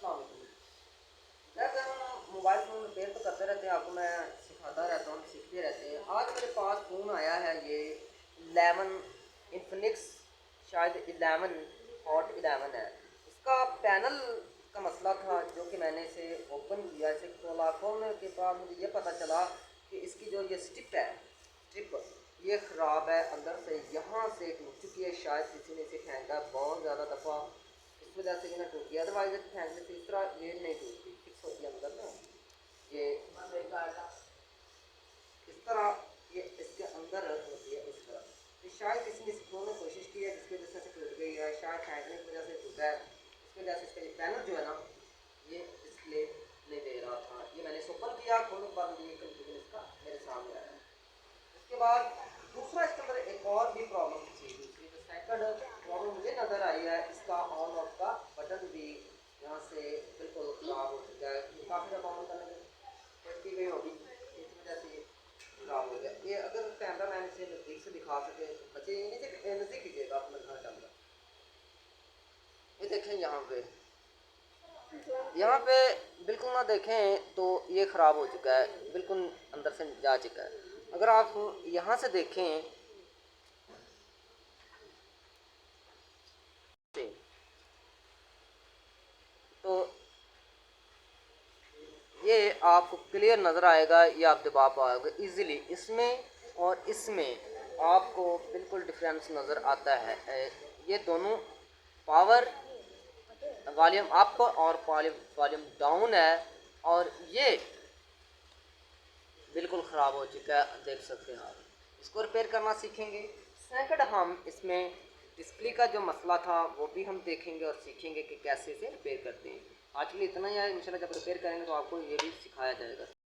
अस्सलाम वालेकुम। वैसे हम मोबाइल फ़ोन रिपेयर तो करते रहते हैं, आपको मैं सिखाता रहता हूँ, सीखते रहते हैं। आज मेरे पास फ़ोन आया है ये 11 इन्फिनिक्स, शायद 11 हॉट 11 है। इसका पैनल का मसला था जो कि मैंने इसे ओपन किया, इसे खोलने के बाद मुझे ये पता चला कि इसकी जो ये स्ट्रिप ये ख़राब है, अंदर से यहाँ से टूट चुकी है। शायद किसी ने इसे फेंका बहुत ज़्यादा दफ़ा, इस वजह से ये ना टूट गया। अदरवाइज फेंकने से इस तरह ये नहीं टूटती, फिक्स होती है अंदर ना ये इस तरह, ये इसके अंदर होती है इस तरह। तो शायद किसी ने इसे खोलने की कोशिश की है जिसकी वजह से टूट गई है, शायद फेंकने की वजह से टूटा है। इसकी वजह से इसका ये पैनल जो है ना ये डिस्प्ले नहीं दे रहा था। ये मैंने इसे ओपन किया, खोलने के बाद ये कंफ्यूजन इसका मेरे सामने आया। उसके बाद दूसरा इसके अंदर एक और भी प्रॉब्लम थी। दूसरी जो सेकंड प्रॉब्लम मुझे नज़र आई है, इसका ऑन ऑफ का बटन भी यहाँ से बिल्कुल ख़राब हो चुका है। काफ़ी दफ़ा ऑन करने की गई होगी, इस वजह से ये ख़राब हो गया। ये अगर कैमरा मैन इसे नज़दीक से दिखा सके, बच्चे नीचे नज़दीक कीजिएगा अपना घर कैमरा। ये देखें यहाँ पे बिल्कुल ना देखें तो ये ख़राब हो चुका है, बिल्कुल अंदर से जा चुका है। अगर आप यहाँ से देखें तो ये आपको क्लियर नज़र आएगा, ये आप दबा पाओगे इजीली। इसमें और इसमें आपको बिल्कुल डिफरेंस नज़र आता है। ये दोनों पावर वॉल्यूम अप और वॉल्यूम डाउन है, और ये बिल्कुल ख़राब हो चुका है, देख सकते हैं आप। इसको रिपेयर करना सीखेंगे। सेकंड हम इसमें डिस्प्ले का जो मसला था वो भी हम देखेंगे और सीखेंगे कि कैसे इसे रिपेयर करते हैं। आज के लिए इतना ही है, इंशाल्लाह जब रिपेयर करेंगे तो आपको ये भी सिखाया जाएगा।